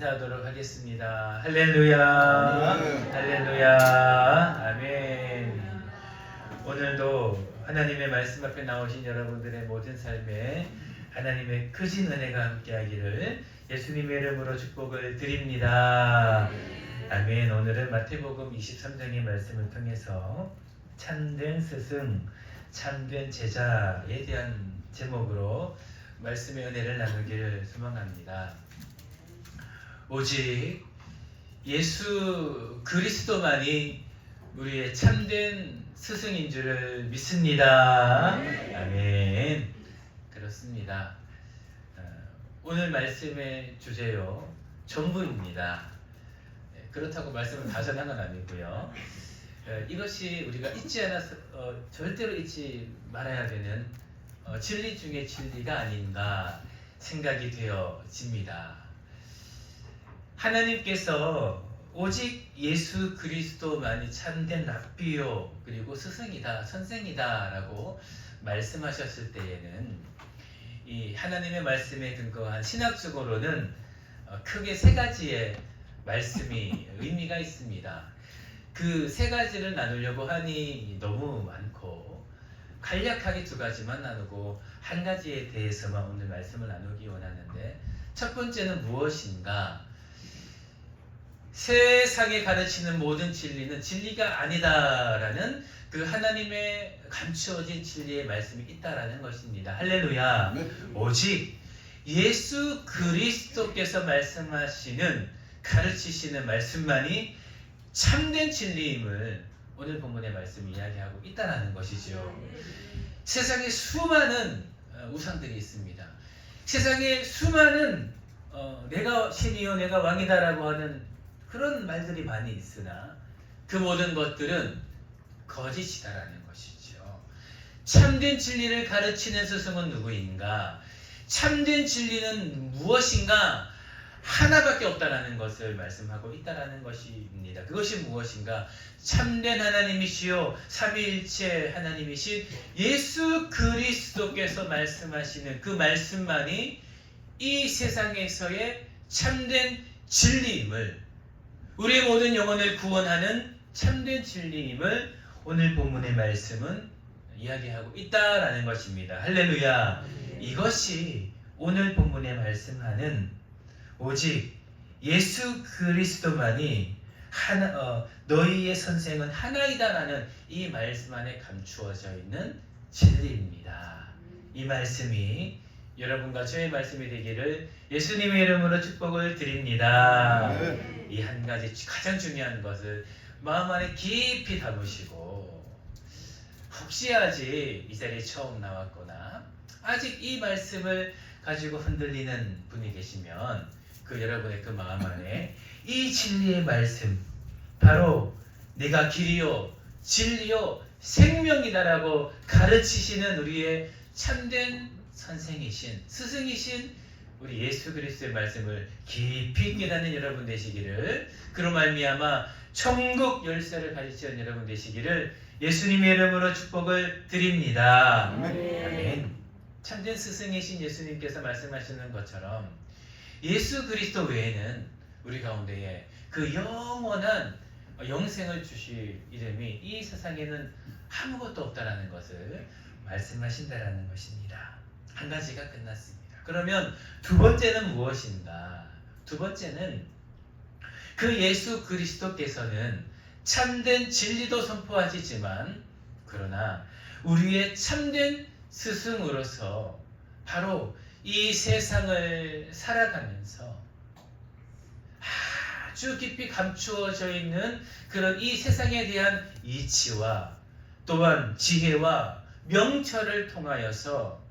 인사하도록 하겠습니다. 할렐루야. 할렐루야. 아멘. 오늘도 하나님의 말씀 앞에 나오신 여러분들의 모든 삶에 하나님의 크신 은혜가 함께하기를 예수님의 이름으로 축복을 드립니다. 아멘. 오늘은 마태복음 23장의 말씀을 통해서 참된 스승, 참된 제자에 대한 제목으로 말씀의 은혜를 나누기를 소망합니다. 오직 예수 그리스도만이 우리의 참된 스승인 줄을 믿습니다. 아멘. 그렇습니다. 오늘 말씀의 주제요, 전부입니다. 그렇다고 말씀을 다 전한 건 아니고요. 이것이 우리가 잊지 않아서 절대로 잊지 말아야 되는 진리 중에 진리가 아닌가 생각이 되어집니다. 하나님께서 오직 예수 그리스도만이 참된 랍비요 그리고 스승이다, 선생이다 라고 말씀하셨을 때에는 이 하나님의 말씀에 근거한 신학적으로는 크게 세 가지의 말씀이 의미가 있습니다. 그 세 가지를 나누려고 하니 너무 많고 간략하게 두 가지만 나누고 한 가지에 대해서만 오늘 말씀을 나누기 원하는데, 첫 번째는 무엇인가? 세상에 가르치는 모든 진리는 진리가 아니다라는 그 하나님의 감추어진 진리의 말씀이 있다라는 것입니다. 할렐루야. 네. 오직 예수 그리스도께서 말씀하시는, 가르치시는 말씀만이 참된 진리임을 오늘 본문의 말씀이 이야기하고 있다라는 것이죠. 세상에 수많은 우상들이 있습니다. 세상에 수많은 내가 신이요 내가 왕이다라고 하는 그런 말들이 많이 있으나 그 모든 것들은 거짓이다라는 것이죠. 참된 진리를 가르치는 스승은 누구인가? 참된 진리는 무엇인가? 하나밖에 없다라는 것을 말씀하고 있다라는 것입니다. 그것이 무엇인가? 참된 하나님이시요 삼위일체 하나님이신 예수 그리스도께서 말씀하시는 그 말씀만이 이 세상에서의 참된 진리임을, 우리의 모든 영혼을 구원하는 참된 진리임을 오늘 본문의 말씀은 이야기하고 있다라는 것입니다. 할렐루야. 이것이 오늘 본문의 말씀하는 오직 예수 그리스도만이 너희의 선생은 하나이다라는 이 말씀 안에 감추어져 있는 진리입니다. 이 말씀이 여러분과 저의 말씀이 되기를 예수님의 이름으로 축복을 드립니다. 이 한 가지 가장 중요한 것을 마음 안에 깊이 담으시고, 혹시 아직 이 자리에 처음 나왔거나 아직 이 말씀을 가지고 흔들리는 분이 계시면 그 여러분의 그 마음 안에 이 진리의 말씀, 바로 내가 길이요 진리요 생명이다라고 가르치시는 우리의 참된 선생이신, 스승이신 우리 예수 그리스도의 말씀을 깊이 깨닫는 여러분 되시기를, 그로 말미암아 천국 열쇠를 가지시는 여러분 되시기를 예수님의 이름으로 축복을 드립니다. 아멘. 참된 스승이신 예수님께서 말씀하시는 것처럼 예수 그리스도 외에는 우리 가운데에 그 영원한 영생을 주실 이름이 이 세상에는 아무것도 없다라는 것을 말씀하신다라는 것입니다. 한 가지가 끝났습니다. 그러면 두 번째는 무엇인가? 두 번째는 그 예수 그리스도께서는 참된 진리도 선포하시지만 그러나 우리의 참된 스승으로서 바로 이 세상을 살아가면서 아주 깊이 감추어져 있는 그런 이 세상에 대한 이치와 또한 지혜와 명철을 통하여서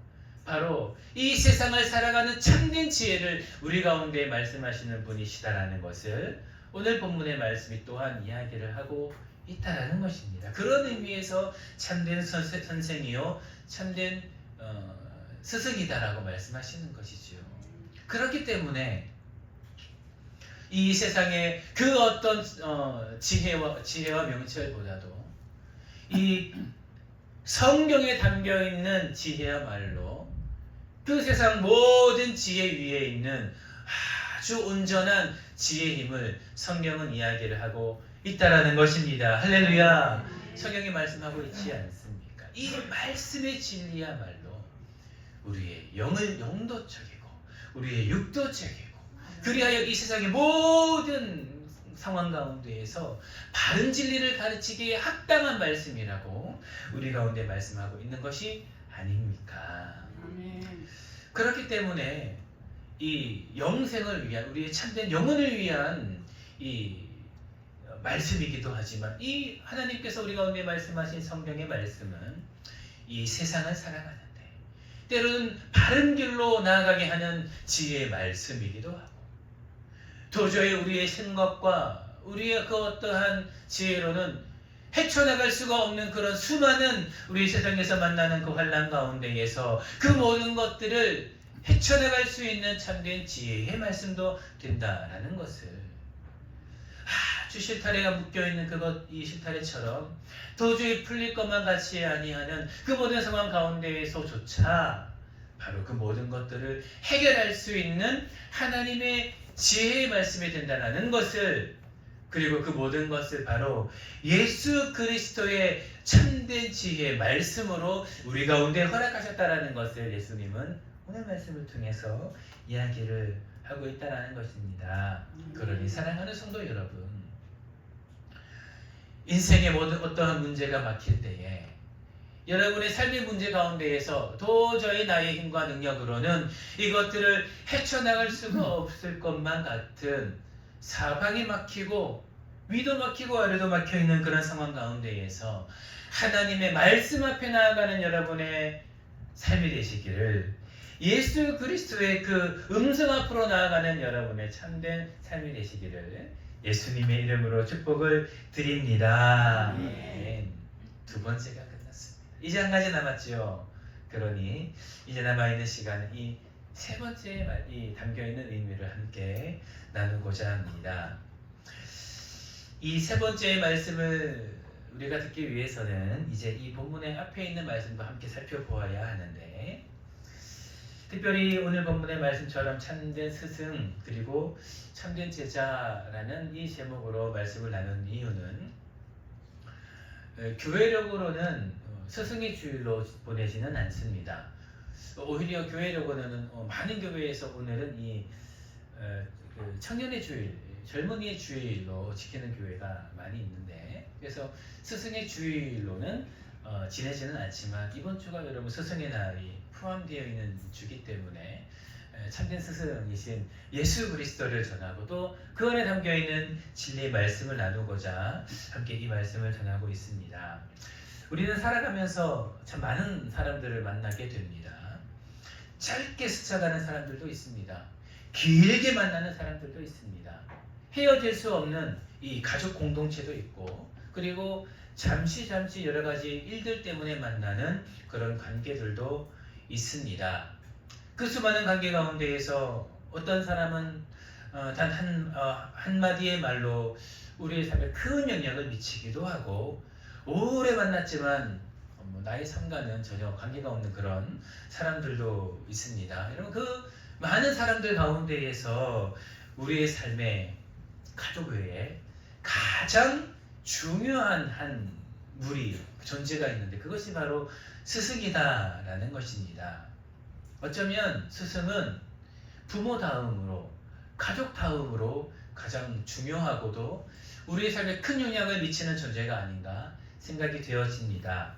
바로 이 세상을 살아가는 참된 지혜를 우리 가운데 말씀하시는 분이시다라는 것을 오늘 본문의 말씀이 또한 이야기를 하고 있다라는 것입니다. 그런 의미에서 참된 선생이요 참된 스승이다라고 말씀하시는 것이죠. 그렇기 때문에 이 세상의 그 어떤 지혜와 명철보다도 이 성경에 담겨 있는 지혜야말로 그 세상 모든 지혜 위에 있는 아주 온전한 지혜의 힘을 성경은 이야기를 하고 있다라는 것입니다. 할렐루야. 성경이 말씀하고 있지 않습니까? 이 말씀의 진리야말로 우리의 영도 적이고 우리의 육도 적이고 그리하여 이 세상의 모든 상황 가운데에서 바른 진리를 가르치기에 합당한 말씀이라고 우리 가운데 말씀하고 있는 것이 아닙니까? 그렇기 때문에 이 영생을 위한 우리의 참된 영혼을 위한 이 말씀이기도 하지만 이 하나님께서 우리 가운데 말씀하신 성경의 말씀은 이 세상을 살아가는데 때로는 바른 길로 나아가게 하는 지혜의 말씀이기도 하고 도저히 우리의 생각과 우리의 그 어떠한 지혜로는 헤쳐나갈 수가 없는 그런 수많은 우리 세상에서 만나는 그 환난 가운데에서 그 모든 것들을 헤쳐나갈 수 있는 참된 지혜의 말씀도 된다라는 것을 아주 실타래가 묶여있는 이 실타래처럼 도저히 풀릴 것만 같이 아니하는 그 모든 상황 가운데에서조차 바로 그 모든 것들을 해결할 수 있는 하나님의 지혜의 말씀이 된다는 것을 그리고 그 모든 것을 바로 예수 그리스도의 참된 지혜의 말씀으로 우리 가운데 허락하셨다라는 것을 예수님은 오늘 말씀을 통해서 이야기를 하고 있다는 것입니다. 그러니 사랑하는 성도 여러분, 인생의 모든 어떠한 문제가 막힐 때에 여러분의 삶의 문제 가운데에서 도저히 나의 힘과 능력으로는 이것들을 헤쳐나갈 수가 없을 것만 같은 사방이 막히고 위도 막히고 아래도 막혀있는 그런 상황 가운데에서 하나님의 말씀 앞에 나아가는 여러분의 삶이 되시기를 예수 그리스도의 그 음성 앞으로 나아가는 여러분의 참된 삶이 되시기를 예수님의 이름으로 축복을 드립니다. 두 번째가 끝났습니다. 이제 한 가지 남았죠. 그러니 이제 남아있는 시간은 이 세 번째 이 담겨있는 의미를 함께 나누고자 합니다. 이 세 번째 말씀을 우리가 듣기 위해서는 이제 이 본문의 앞에 있는 말씀도 함께 살펴보아야 하는데 특별히 오늘 본문의 말씀처럼 참된 스승 그리고 참된 제자라는 이 제목으로 말씀을 나눈 이유는 교회력으로는 스승의 주일로 보내지는 않습니다. 오히려 교회력으로는 많은 교회에서 오늘은 이 청년의 주일, 젊은이의 주일로 지키는 교회가 많이 있는데 그래서 스승의 주일로는 지내지는 않지만 이번 주가 여러분 스승의 날이 포함되어 있는 주기 때문에 참된 스승이신 예수 그리스도를 전하고 또 그 안에 담겨있는 진리의 말씀을 나누고자 함께 이 말씀을 전하고 있습니다. 우리는 살아가면서 참 많은 사람들을 만나게 됩니다. 짧게 스쳐가는 사람들도 있습니다. 길게 만나는 사람들도 있습니다. 헤어질 수 없는 이 가족 공동체도 있고 그리고 잠시 여러 가지 일들 때문에 만나는 그런 관계들도 있습니다. 그 수많은 관계 가운데에서 어떤 사람은 단 한마디의 말로 우리의 삶에 큰 영향을 미치기도 하고 오래 만났지만 나의 삶과는 전혀 관계가 없는 그런 사람들도 있습니다. 여러분 그 많은 사람들 가운데에서 우리의 삶에 가족 외에 가장 중요한 한 무리 존재가 있는데 그것이 바로 스승이다라는 것입니다. 어쩌면 스승은 부모 다음으로 가족 다음으로 가장 중요하고도 우리의 삶에 큰 영향을 미치는 존재가 아닌가 생각이 되어집니다.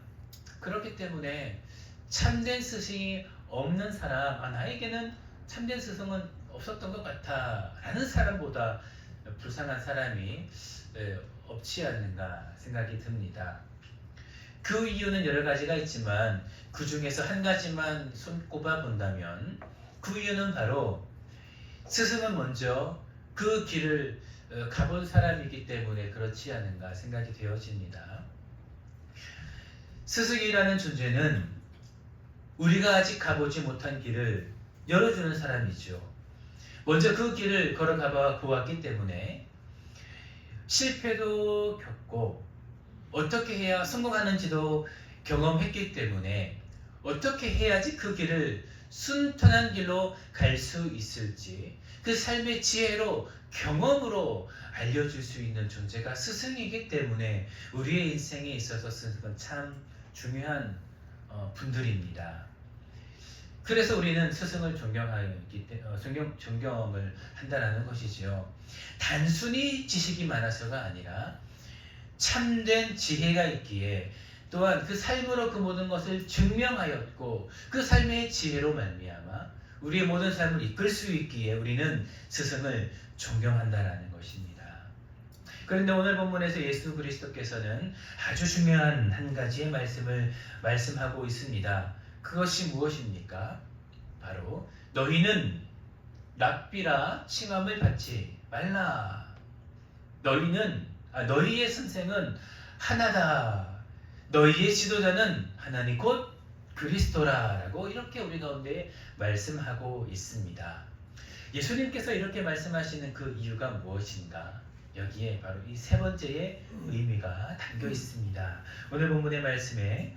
그렇기 때문에 참된 스승이 없는 사람, 나에게는 참된 스승은 없었던 것 같아 라는 사람보다 불쌍한 사람이 없지 않는가 생각이 듭니다. 그 이유는 여러 가지가 있지만 그 중에서 한 가지만 손꼽아 본다면 그 이유는 바로 스승은 먼저 그 길을 가본 사람이기 때문에 그렇지 않은가 생각이 되어집니다. 스승이라는 존재는 우리가 아직 가보지 못한 길을 열어주는 사람이죠. 먼저 그 길을 걸어가 보았기 때문에 실패도 겪고 어떻게 해야 성공하는지도 경험했기 때문에 어떻게 해야지 그 길을 순탄한 길로 갈 수 있을지 그 삶의 지혜로 경험으로 알려줄 수 있는 존재가 스승이기 때문에 우리의 인생에 있어서 스승은 참 중요한 분들입니다. 그래서 우리는 스승을 존경을 한다는 것이지요. 단순히 지식이 많아서가 아니라 참된 지혜가 있기에 또한 그 삶으로 그 모든 것을 증명하였고 그 삶의 지혜로 말미암아 우리의 모든 삶을 이끌 수 있기에 우리는 스승을 존경한다라는 것입니다. 그런데 오늘 본문에서 예수 그리스도께서는 아주 중요한 한 가지의 말씀을 말씀하고 있습니다. 그것이 무엇입니까? 바로 너희는 랍비라 칭함을 받지 말라. 너희의 선생은 하나다. 너희의 지도자는 하나님 곧 그리스도라라고 이렇게 우리 가운데 말씀하고 있습니다. 예수님께서 이렇게 말씀하시는 그 이유가 무엇인가? 여기에 바로 이 세 번째의 의미가 담겨 있습니다. 오늘 본문의 말씀에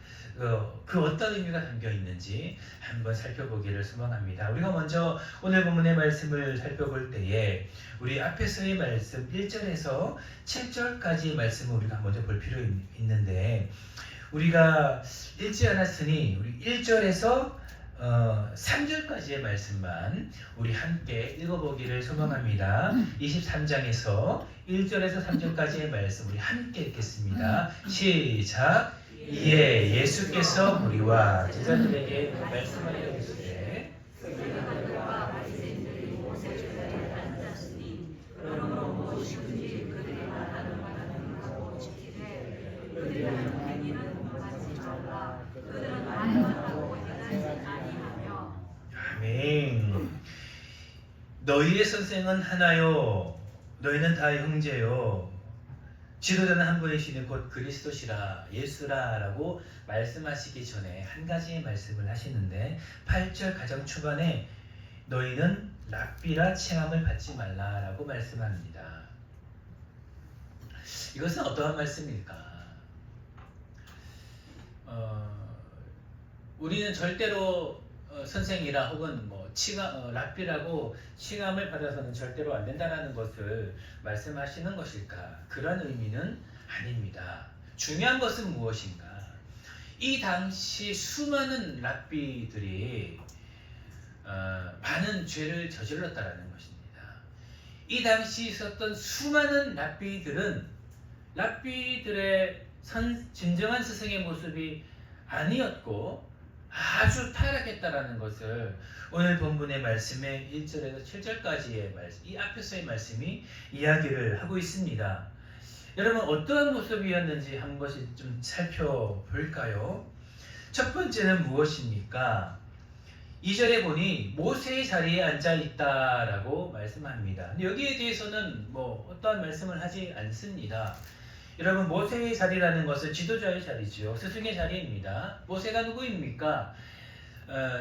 그 어떤 의미가 담겨 있는지 한번 살펴보기를 소망합니다. 우리가 먼저 오늘 본문의 말씀을 살펴볼 때에 우리 앞에서의 말씀 1절에서 7절까지의 말씀을 우리가 먼저 볼 필요 있는데 우리가 읽지 않았으니 우리 1절에서 3절까지의 말씀만 우리 함께 읽어보기를 소망합니다. 23장에서 1절에서 3절까지의 말씀 우리 함께 읽겠습니다. 시작! 이에 예수께서 우리와 제자들에게 말씀하여 이르시되 아멘. 너희의 선생은 하나요. 너희는 다 형제요. 지도자는 한 분이시니 곧 그리스도시라 예수라라고 말씀하시기 전에 한 가지의 말씀을 하시는데 8절 가장 초반에 너희는 랍비라 칭함을 받지 말라라고 말씀합니다. 이것은 어떠한 말씀일까? 우리는 절대로 선생이라 혹은 랍비라고 칭함을 받아서는 절대로 안 된다는 것을 말씀하시는 것일까? 그런 의미는 아닙니다. 중요한 것은 무엇인가? 이 당시 수많은 랍비들이 많은 죄를 저질렀다라는 것입니다. 이 당시 있었던 수많은 랍비들은 랍비들의 진정한 스승의 모습이 아니었고 아주 타락했다라는 것을 오늘 본문의 말씀의 1절에서 7절까지의 말씀, 이 앞에서의 말씀이 이야기를 하고 있습니다. 여러분 어떠한 모습이었는지 한 것을 좀 살펴볼까요? 첫 번째는 무엇입니까? 2절에 보니 모세의 자리에 앉아 있다라고 말씀합니다. 여기에 대해서는 어떠한 말씀을 하지 않습니다. 여러분 모세의 자리라는 것은 지도자의 자리지요. 스승의 자리입니다. 모세가 누구입니까?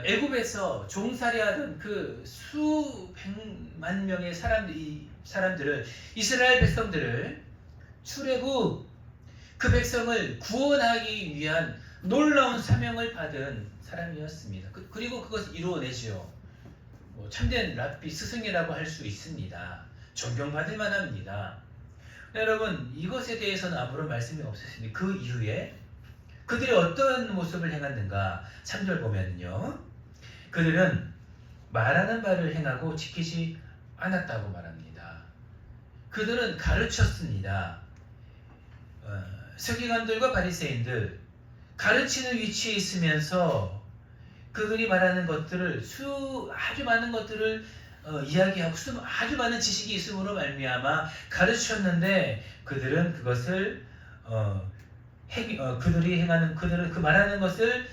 애굽에서 종살이하던 그 수백만 명의 사람들을 이스라엘 백성들을 출애굽 그 백성을 구원하기 위한 놀라운 사명을 받은 사람이었습니다. 그리고 그것을 이루어내지요. 참된 랍비 스승이라고 할 수 있습니다. 존경받을 만합니다. 여러분 이것에 대해서는 아무런 말씀이 없으시니 그 이후에 그들이 어떤 모습을 행했는가 3절 보면요 그들은 말하는 바를 행하고 지키지 않았다고 말합니다. 그들은 가르쳤습니다. 서기관들과 바리새인들 가르치는 위치에 있으면서 그들이 말하는 것들을 아주 많은 것들을 이야기하고 아주 많은 지식이 있음으로 말미암아 가르쳤는데 그들은 그것을 그들은 그 말하는 것을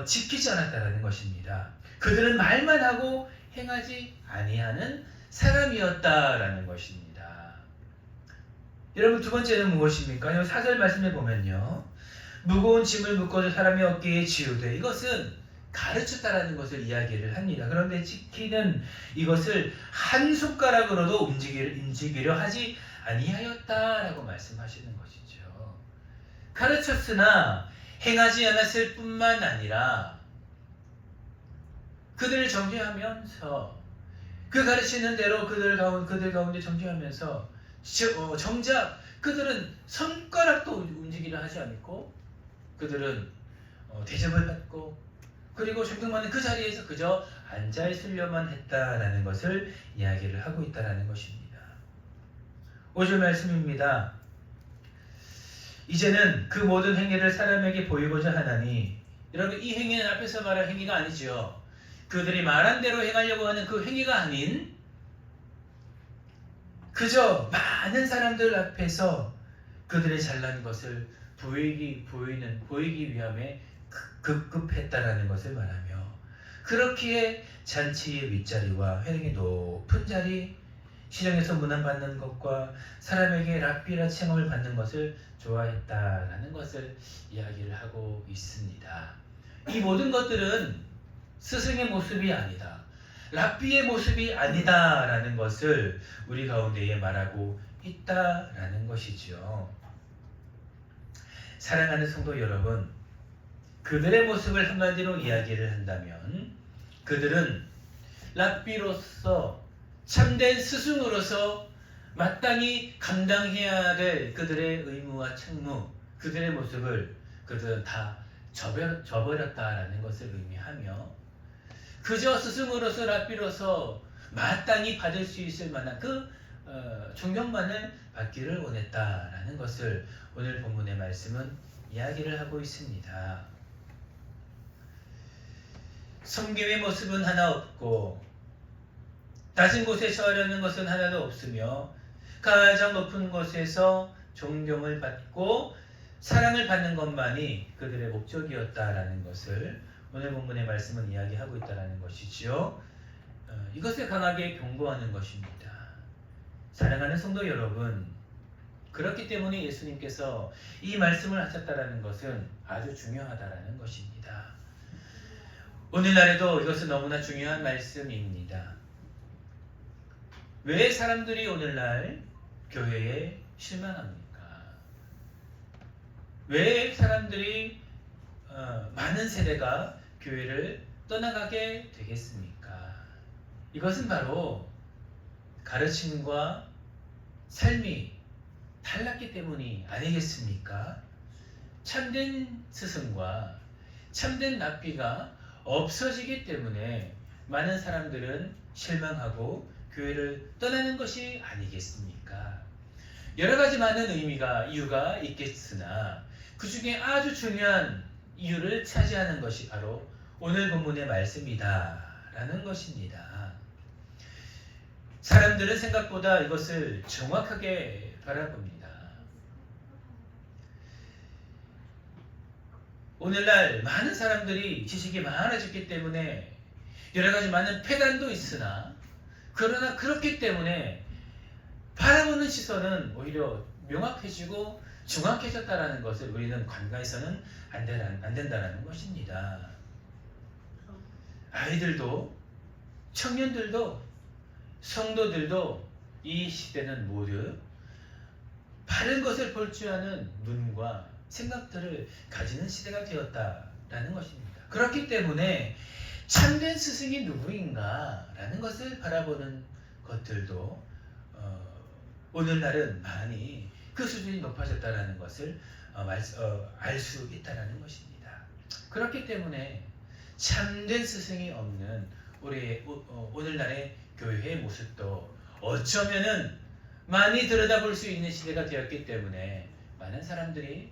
지키지 않았다는 것입니다. 그들은 말만 하고 행하지 아니하는 사람이었다라는 것입니다. 여러분 두 번째는 무엇입니까? 4절 말씀에 보면요 무거운 짐을 묶어도 사람의 어깨에 지우되 이것은 가르쳤다라는 것을 이야기를 합니다. 그런데 지키는 이것을 한 손가락으로도 움직이려 하지 아니하였다라고 말씀하시는 것이죠. 가르쳤으나 행하지 않았을 뿐만 아니라 그들을 정죄하면서 그 가르치는 대로 그들 가운데 정지하면서 정작 그들은 손가락도 움직이려 하지 않고 그들은 대접을 받고 그리고 존경받는 그 자리에서 그저 앉아있으려만 했다라는 것을 이야기를 하고 있다는 것입니다. 5절 말씀입니다. 이제는 그 모든 행위를 사람에게 보이고자 하나니, 여러분 이 행위는 앞에서 말한 행위가 아니죠. 그들이 말한 대로 행하려고 하는 그 행위가 아닌 그저 많은 사람들 앞에서 그들의 잘난 것을 보이기 위함에 급급했다라는 것을 말하며, 그렇기에 잔치의 윗자리와 회당의 높은 자리, 시장에서 문안받는 것과 사람에게 랍비라 칭함을 받는 것을 좋아했다라는 것을 이야기를 하고 있습니다. 이 모든 것들은 스승의 모습이 아니다, 랍비의 모습이 아니다라는 것을 우리 가운데에 말하고 있다라는 것이죠. 사랑하는 성도 여러분, 그들의 모습을 한마디로 이야기를 한다면 그들은 랍비로서, 참된 스승으로서 마땅히 감당해야 될 그들의 의무와 책무, 그들의 모습을 그들은 다 저버렸다라는 것을 의미하며, 그저 스승으로서 랍비로서 마땅히 받을 수 있을 만한 그 존경만을 받기를 원했다라는 것을 오늘 본문의 말씀은 이야기를 하고 있습니다. 섬김의 모습은 하나 없고 낮은 곳에 처하려는 것은 하나도 없으며 가장 높은 곳에서 존경을 받고 사랑을 받는 것만이 그들의 목적이었다라는 것을 오늘 본문의 말씀은 이야기하고 있다는 것이지요. 이것을 강하게 경고하는 것입니다. 사랑하는 성도 여러분, 그렇기 때문에 예수님께서 이 말씀을 하셨다는 것은 아주 중요하다는 것입니다. 오늘날에도 이것은 너무나 중요한 말씀입니다. 왜 사람들이 오늘날 교회에 실망합니까? 왜 사람들이 많은 세대가 교회를 떠나가게 되겠습니까? 이것은 바로 가르침과 삶이 달랐기 때문이 아니겠습니까? 참된 스승과 참된 랍비가 없어지기 때문에 많은 사람들은 실망하고 교회를 떠나는 것이 아니겠습니까? 여러 가지 많은 이유가 있겠으나 그 중에 아주 중요한 이유를 차지하는 것이 바로 오늘 본문의 말씀이다라는 것입니다. 사람들은 생각보다 이것을 정확하게 바라봅니다. 오늘날 많은 사람들이 지식이 많아졌기 때문에 여러 가지 많은 폐단도 있으나, 그러나 그렇기 때문에 바라보는 시선은 오히려 명확해지고 정확해졌다는 것을 우리는 간과해서는 안 된다는 것입니다. 아이들도, 청년들도, 성도들도 이 시대는 모두 바른 것을 볼 줄 아는 눈과 생각들을 가지는 시대가 되었다라는 것입니다. 그렇기 때문에 참된 스승이 누구인가라는 것을 바라보는 것들도 오늘날은 많이 그 수준이 높아졌다는 것을 알 수 있다는 것입니다. 그렇기 때문에 참된 스승이 없는 오늘날의 교회의 모습도 어쩌면은 많이 들여다볼 수 있는 시대가 되었기 때문에 많은 사람들이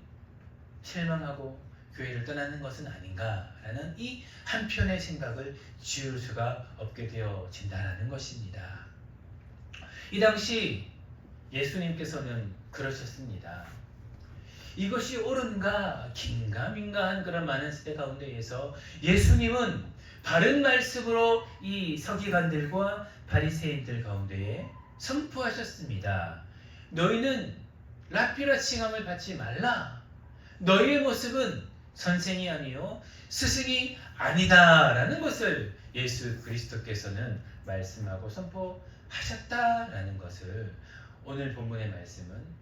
실망하고 교회를 떠나는 것은 아닌가라는 이 한편의 생각을 지울 수가 없게 되어진다는 것입니다. 이 당시 예수님께서는 그러셨습니다. 이것이 옳은가 긴가민가한 그런 많은 시대 가운데에서 예수님은 바른 말씀으로 이 서기관들과 바리새인들 가운데에 선포하셨습니다. 너희는 랍비라 칭함을 받지 말라. 너희의 모습은 선생이 아니요 스승이 아니다라는 것을 예수 그리스도께서는 말씀하고 선포하셨다라는 것을 오늘 본문의 말씀은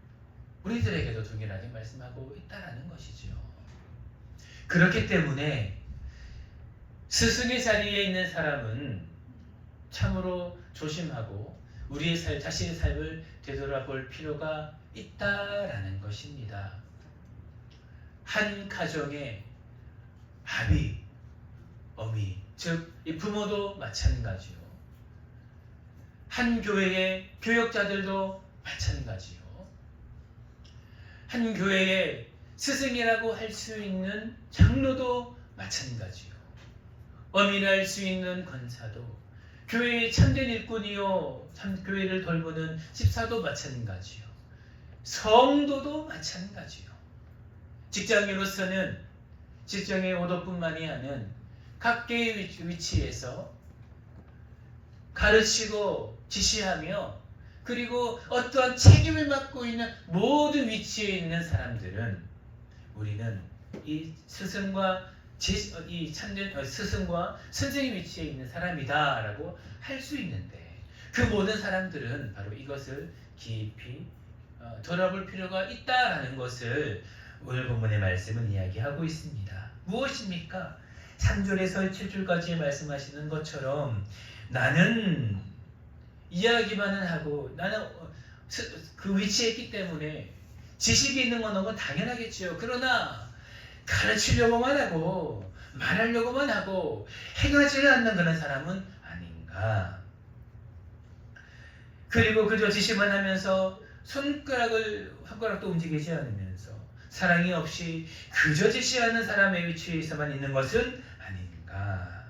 우리들에게도 동일하게 말씀하고 있다라는 것이죠. 그렇기 때문에 스승의 자리에 있는 사람은 참으로 조심하고 우리의 자신의 삶을 되돌아볼 필요가 있다라는 것입니다. 한 가정의 아비, 어미, 즉 이 부모도 마찬가지요. 한 교회의 교역자들도 마찬가지요. 한 교회의 스승이라고 할 수 있는 장로도 마찬가지요. 어미라 할 수 있는 권사도, 교회의 참된 일꾼이요, 교회를 돌보는 집사도 마찬가지요. 성도도 마찬가지요. 직장인으로서는 직장의 오도뿐만이 아닌 각계의 위치에서 가르치고 지시하며 그리고 어떠한 책임을 맡고 있는 모든 위치에 있는 사람들은 우리는 이 스승과 이 참된 스승과 선생님 위치에 있는 사람이다라고 할 수 있는데 그 모든 사람들은 바로 이것을 깊이 돌아볼 필요가 있다라는 것을 오늘 본문의 말씀은 이야기하고 있습니다. 무엇입니까? 3절에서 7절까지 말씀하시는 것처럼 나는 이야기만은 하고 나는 그 위치에 있기 때문에 지식이 있는 건 너무 당연하겠지요. 그러나 가르치려고만 하고 말하려고만 하고 행하지를 않는 그런 사람은 아닌가. 그리고 그저 지시만 하면서 손가락도 움직이지 않으면서 사랑이 없이 그저 지시하는 사람의 위치에서만 있는 것은 아닌가.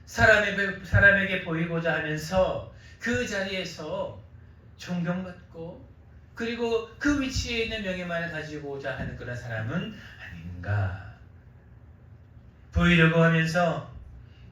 사람에게 보이고자 하면서 그 자리에서 존경받고 그리고 그 위치에 있는 명예만을 가지고자 하는 그런 사람은 아닌가. 보이려고 하면서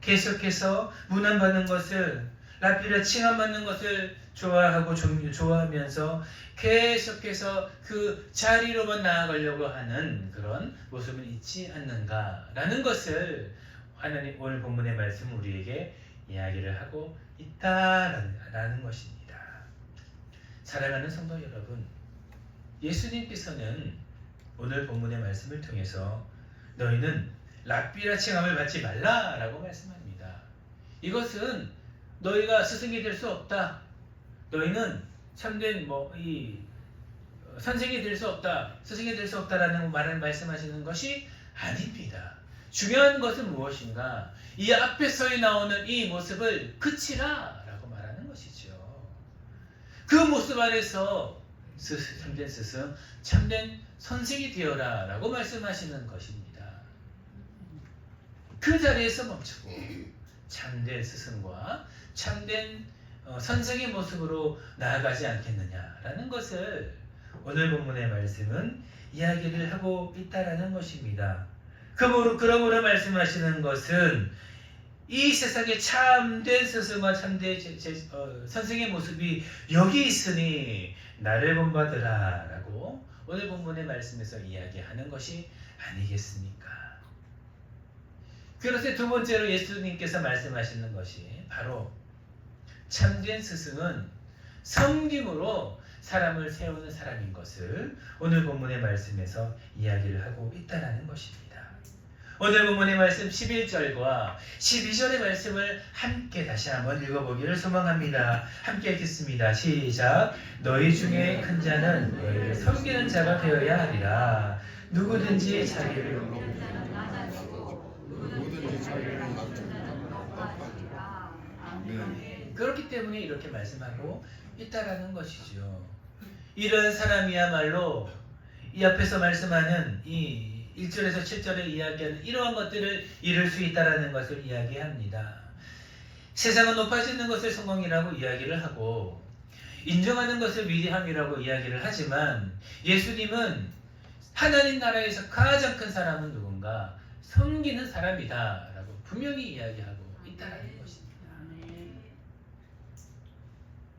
계속해서 문안받는 것을 라피라 칭함받는 것을 좋아하고 좋아하면서 계속해서 그 자리로만 나아가려고 하는 그런 모습은 있지 않는가라는 것을 하나님 오늘 본문의 말씀 우리에게 이야기를 하고 있다라는 것입니다. 사랑하는 성도 여러분, 예수님께서는 오늘 본문의 말씀을 통해서 너희는 랍비라 칭함을 받지 말라라고 말씀합니다. 이것은 너희가 스승이 될 수 없다. 너희는 참된 선생이 될 수 없다. 스승이 될 수 없다라는 말을 말씀하시는 것이 아닙니다. 중요한 것은 무엇인가? 이 앞에서 나오는 이 모습을 그치라 라고 말하는 것이죠. 그 모습 안에서 참된 스승, 참된 선생이 되어라 라고 말씀하시는 것입니다. 그 자리에서 멈추고 참된 스승과 참된 선생의 모습으로 나아가지 않겠느냐라는 것을 오늘 본문의 말씀은 이야기를 하고 있다라는 것입니다. 그러므로 말씀하시는 것은 이 세상에 참된 스승과 참된 선생의 모습이 여기 있으니 나를 본받으라 라고 오늘 본문의 말씀에서 이야기하는 것이 아니겠습니까? 그래서 두 번째로 예수님께서 말씀하시는 것이 바로 참된 스승은 섬김으로 사람을 세우는 사람인 것을 오늘 본문의 말씀에서 이야기를 하고 있다는 것입니다. 오늘 본문의 말씀 11절과 12절의 말씀을 함께 다시 한번 읽어보기를 소망합니다. 함께 읽겠습니다. 시작. 너희 중에 큰 자는 너희를 섬기는 자가 되어야 하리라. 누구든지 자기를 그렇기 때문에 이렇게 말씀하고 있다라는 것이죠. 이런 사람이야말로 이 앞에서 말씀하는 이 1절에서 7절에 이야기하는 이러한 것들을 이룰 수 있다라는 것을 이야기합니다. 세상은 높아지는 것을 성공이라고 이야기를 하고 인정하는 것을 위대함이라고 이야기를 하지만 예수님은 하나님 나라에서 가장 큰 사람은 누군가? 섬기는 사람이다 라고 분명히 이야기하고 있다라는 것입니다.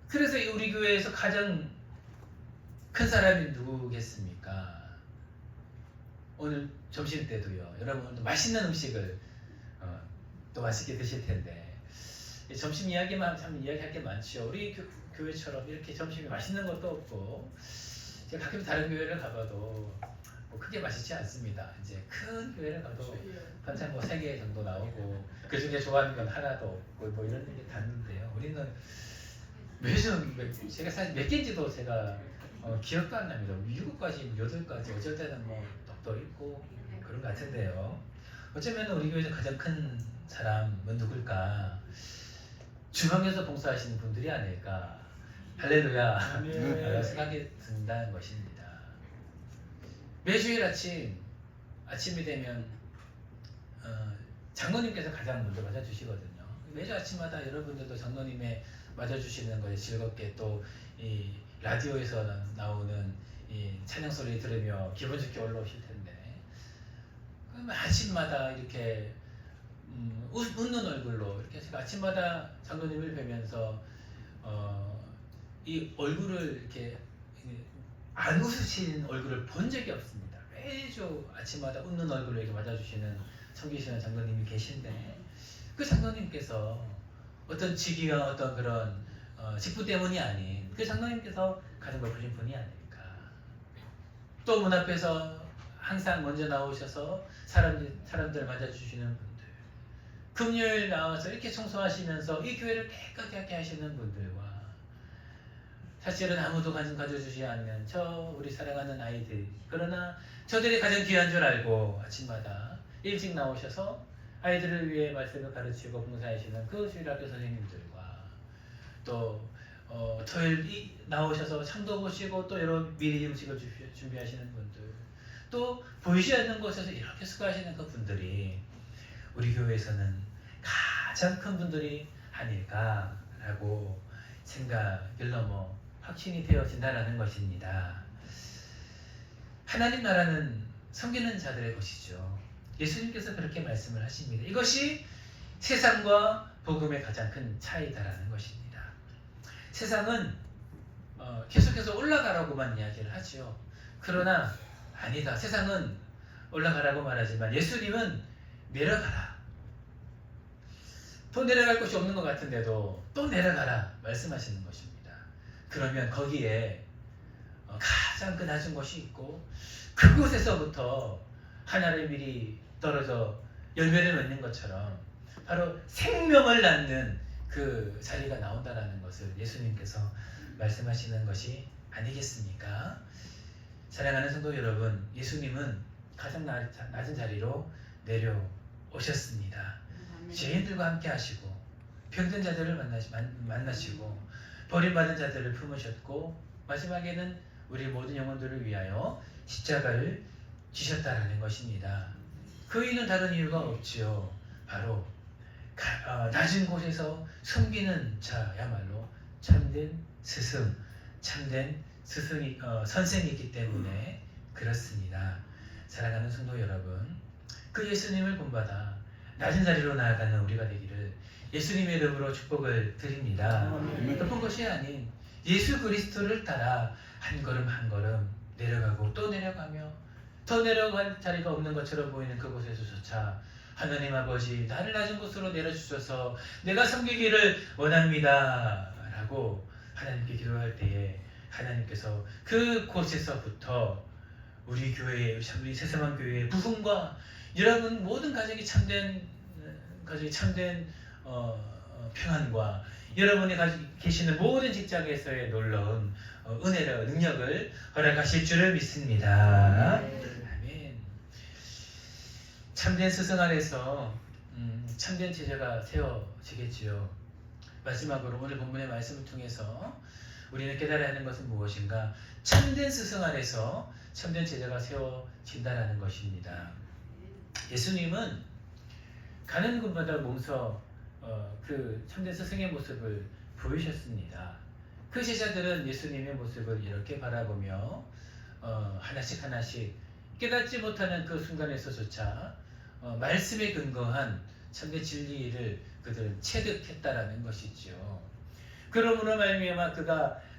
그래서 우리 교회에서 가장 큰 사람이 누구겠습니까? 오늘 점심 때도요. 여러분 맛있는 음식을 또 맛있게 드실 텐데 점심 이야기만 참 이야기할 게 많죠. 우리 교회처럼 이렇게 점심에 맛있는 것도 없고 제가 가끔 다른 교회를 가봐도 뭐 크게 맛있지 않습니다. 이제 큰 교회를 가도 반찬 뭐 3개 정도 나오고 그 중에 좋아하는 건 하나도 없고 뭐 이런 게 다른데요. 우리는 매주 제가 사실 몇 개인지도 제가 기억도 안 납니다. 7가지, 8가지, 어쩔 때는 뭐 더 있고 그런 것 같은데요. 어쩌면 우리 교회에서 가장 큰 사람은 누굴까? 주방에서 봉사하시는 분들이 아닐까? 할렐루야 생각이 든다는 것입니다. 매주일 아침이 되면 장로님께서 가장 먼저 맞아주시거든요. 매주 아침마다 여러분들도 장로님의 맞아주시는 것에 즐겁게 또 이 라디오에서 나오는 이 찬양 소리 들으며 기분 좋게 올라오실 텐데, 그럼 아침마다 이렇게 웃는 얼굴로 이렇게 제가 아침마다 장로님을 뵈면서 이 얼굴을 이렇게 안 웃으신 얼굴을 본 적이 없습니다. 매주 아침마다 웃는 얼굴로 이렇게 맞아주시는 섬기시는 장로님이 계신데, 그 장로님께서 어떤 직위와 어떤 그런 직분 때문이 아닌 그 장로님께서 가장 높으신 분이 아닐까. 또 문 앞에서 항상 먼저 나오셔서 사람들 맞아주시는 분들, 금요일 나와서 이렇게 청소하시면서 이 교회를 깨끗하게 하시는 분들과, 사실은 아무도 관심 가져주지 않는 우리 사랑하는 아이들, 그러나 저들이 가장 귀한 줄 알고 아침마다 일찍 나오셔서 아이들을 위해 말씀을 가르치고 봉사하시는 그 주일학교 선생님들과, 또 토요일 나오셔서 창도 보시고 또 여러 미리 음식을 준비하시는 분들, 또 보이지 않는 곳에서 이렇게 수고하시는 그 분들이 우리 교회에서는 가장 큰 분들이 아닐까라고 생각을 넘어 확신이 되어진다는 것입니다. 하나님 나라는 섬기는 자들의 것이죠. 예수님께서 그렇게 말씀을 하십니다. 이것이 세상과 복음의 가장 큰 차이다라는 것입니다. 세상은 계속해서 올라가라고만 이야기를 하죠. 그러나 아니다. 세상은 올라가라고 말하지만 예수님은 내려가라. 더 내려갈 곳이 없는 것 같은데도 또 내려가라 말씀하시는 것입니다. 그러면 거기에 가장 그 낮은 곳이 있고, 그곳에서부터 하나를 미리 떨어져 열매를 맺는 것처럼 바로 생명을 낳는 그 자리가 나온다라는 것을 예수님께서 말씀하시는 것이 아니겠습니까? 사랑하는 성도 여러분, 예수님은 가장 낮은 자리로 내려오셨습니다. 죄인들과 함께 하시고 병든 자들을 만나시고 버림받은 자들을 품으셨고, 마지막에는 우리 모든 영혼들을 위하여 십자가를 지셨다라는 것입니다. 그 이유는 다른 이유가 없지요. 바로 낮은 곳에서 섬기는 자야말로 참된 스승, 참된 선생이기 때문에 그렇습니다. 사랑하는 성도 여러분, 그 예수님을 본받아 낮은 자리로 나아가는 우리가 되기를 예수님의 이름으로 축복을 드립니다. 높은 것이 아닌 예수 그리스도를 따라 한 걸음 한 걸음 내려가고 또 내려가며, 더 내려갈 자리가 없는 것처럼 보이는 그곳에서조차 하나님 아버지, 나를 낮은 곳으로 내려주셔서 내가 섬기기를 원합니다 라고 하나님께 기도할 때에 하나님께서 그곳에서부터 우리 교회, 우리 새세만 교회의 부흥과 여러분 모든 가정이 참된 평안과 여러분이 가지고 계시는 모든 직장에서의 놀라운 은혜와 능력을 허락하실 줄을 믿습니다. 아멘. 참된 스승 안에서 참된 제자가 세워지겠지요. 마지막으로 오늘 본문의 말씀을 통해서 우리는 깨달아야 하는 것은 무엇인가? 참된 스승 안에서 참된 제자가 세워진다는 것입니다. 예수님은 가는 곳마다 몸소 그 참된 스승의 모습을 보이셨습니다. 그 제자들은 예수님의 모습을 이렇게 바라보며 하나씩 깨닫지 못하는 그 순간에서조차 말씀에 근거한 참된 진리를 그들은 체득했다라는 것이죠. 그러므로 말미암아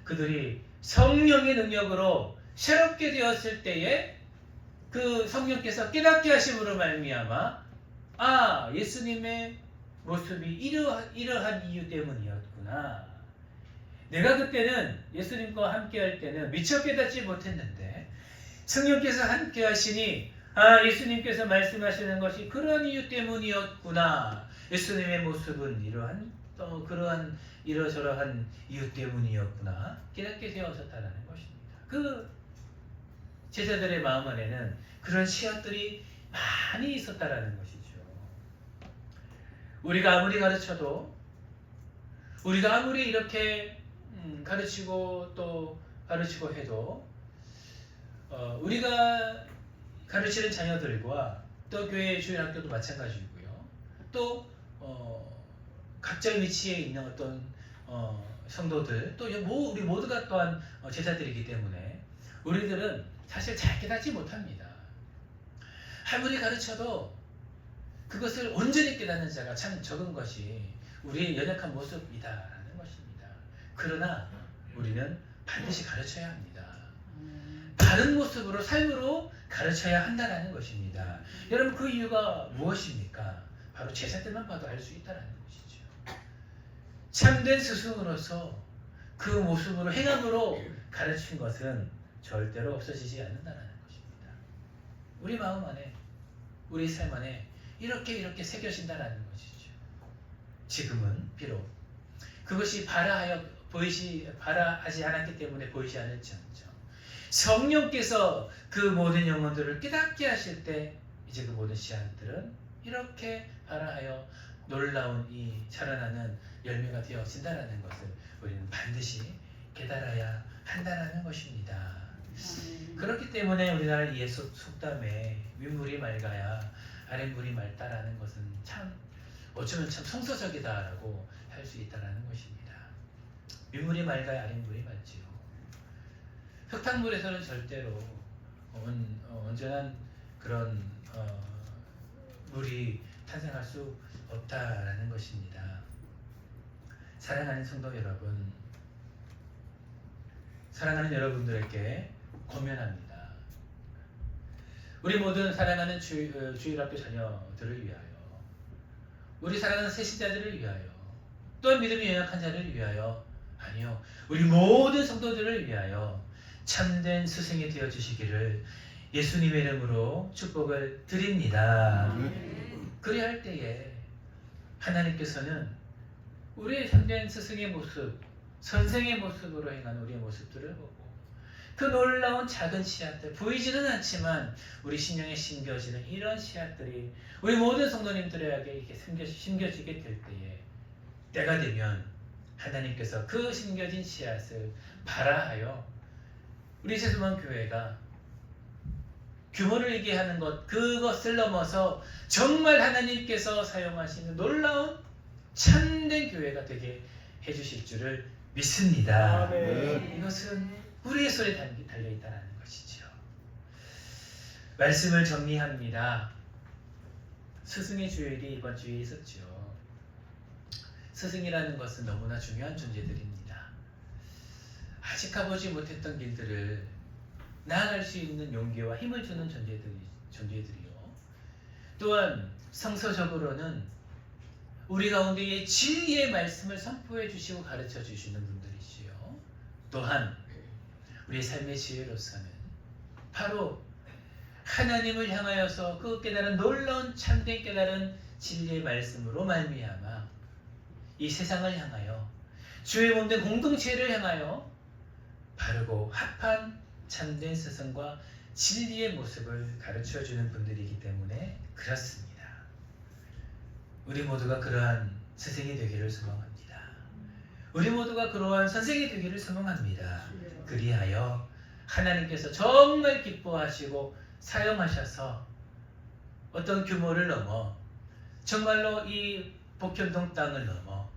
그들이 성령의 능력으로 새롭게 되었을 때에 그 성령께서 깨닫게 하심으로 말미암아 예수님의 모습이 이러한 이유 때문이었구나. 내가 그때는 예수님과 함께 할 때는 미처 깨닫지 못했는데 성령께서 함께 하시니 예수님께서 말씀하시는 것이 그러한 이유 때문이었구나. 예수님의 모습은 그러한 이러저러한 이유 때문이었구나. 깨닫게 되어졌다는 것입니다. 그 제자들의 마음 안에는 그런 씨앗들이 많이 있었다라는 것이죠. 우리가 아무리 가르쳐도, 우리가 아무리 이렇게 가르치고 또 가르치고 해도 우리가 가르치는 자녀들과 또 교회 주일학교도 마찬가지고요. 또 각자의 위치에 있는 어떤 성도들, 또 우리 모두가 또한 제자들이기 때문에 우리들은 사실 잘 깨닫지 못합니다. 아무리 가르쳐도 그것을 온전히 깨닫는 자가 참 적은 것이 우리의 연약한 모습이다라는 것입니다. 그러나 우리는 반드시 가르쳐야 합니다. 바른 모습으로, 삶으로 가르쳐야 한다는 것입니다. 여러분, 그 이유가 무엇입니까? 바로 제자들만 봐도 알 수 있다는 것이죠. 참된 스승으로서 그 모습으로, 행함으로 가르친 것은 절대로 없어지지 않는다는 것입니다. 우리 마음 안에, 우리 삶 안에 이렇게 새겨진다는 것이죠. 지금은 비록 그것이 발아하지 않았기 때문에 보이지 않을지언정 성령께서 그 모든 영혼들을 깨닫게 하실 때 이제 그 모든 씨앗들은 이렇게 발아하여 놀라운 이 자라나는 열매가 되어진다는 것을 우리는 반드시 깨달아야 한다는 것입니다. 그렇기 때문에 우리나라 예수 속담에 윗물이 맑아야 아랫물이 맑다라는 것은 참 어쩌면 참 성서적이다라고 할 수 있다라는 것입니다. 윗물이 맑아야 아랫물이 맑지요. 흙탕물에서는 절대로 온전한 그런 물이 탄생할 수 없다라는 것입니다. 사랑하는 성도 여러분, 사랑하는 여러분들에게 권면합니다. 우리 모든 사랑하는 주일학교 자녀들을 위하여, 우리 사랑하는 새신자들을 위하여, 또한 믿음이 연약한 자를 위하여, 아니요, 우리 모든 성도들을 위하여 참된 스승이 되어 주시기를 예수님의 이름으로 축복을 드립니다. 그래야 할 때에 하나님께서는 우리의 참된 스승의 모습, 선생의 모습으로 행하는 우리의 모습들을 보고 그 놀라운 작은 씨앗들, 보이지는 않지만 우리 심령에 심겨지는 이런 씨앗들이 우리 모든 성도님들에게 이렇게 심겨지게 될 때에, 때가 되면 하나님께서 그 심겨진 씨앗을 발아하여 우리 세수만 교회가 규모를 얘기하는 것, 그것을 넘어서 정말 하나님께서 사용하시는 놀라운 참된 교회가 되게 해주실 줄을 믿습니다. 이것은 우리의 손에 달려있다는 것이죠. 말씀을 정리합니다. 스승의 주일이 이번 주에 있었죠. 스승이라는 것은 너무나 중요한 존재들입니다. 아직 가보지 못했던 길들을 나아갈 수 있는 용기와 힘을 주는 존재들이요. 또한 성서적으로는 우리 가운데에 진리의 말씀을 선포해 주시고 가르쳐 주시는 분들이지요. 또한 우리의 삶의 지혜로서는 바로 하나님을 향하여서 그 깨달은 놀라운 참된 깨달은 진리의 말씀으로 말미암아 이 세상을 향하여 주의 몸된 공동체를 향하여 바르고 합한 참된 스승과 진리의 모습을 가르쳐주는 분들이기 때문에 그렇습니다. 우리 모두가 그러한 스승이 되기를 소망합니다. 우리 모두가 그러한 선생이 되기를 소망합니다. 그리하여 하나님께서 정말 기뻐하시고 사용하셔서 어떤 규모를 넘어 정말로 이 복현동 땅을 넘어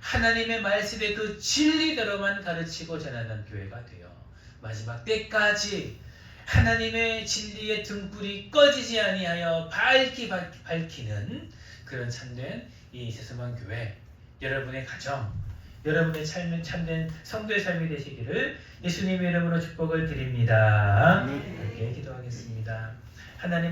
하나님의 말씀의 그 진리대로만 가르치고 전하는 교회가 되어 마지막 때까지 하나님의 진리의 등불이 꺼지지 아니하여 밝히는 그런 참된 이 세수만 교회, 여러분의 가정, 여러분의 삶은 참된 성도의 삶이 되시기를 예수님의 이름으로 축복을 드립니다. 함께 기도하겠습니다. 하나님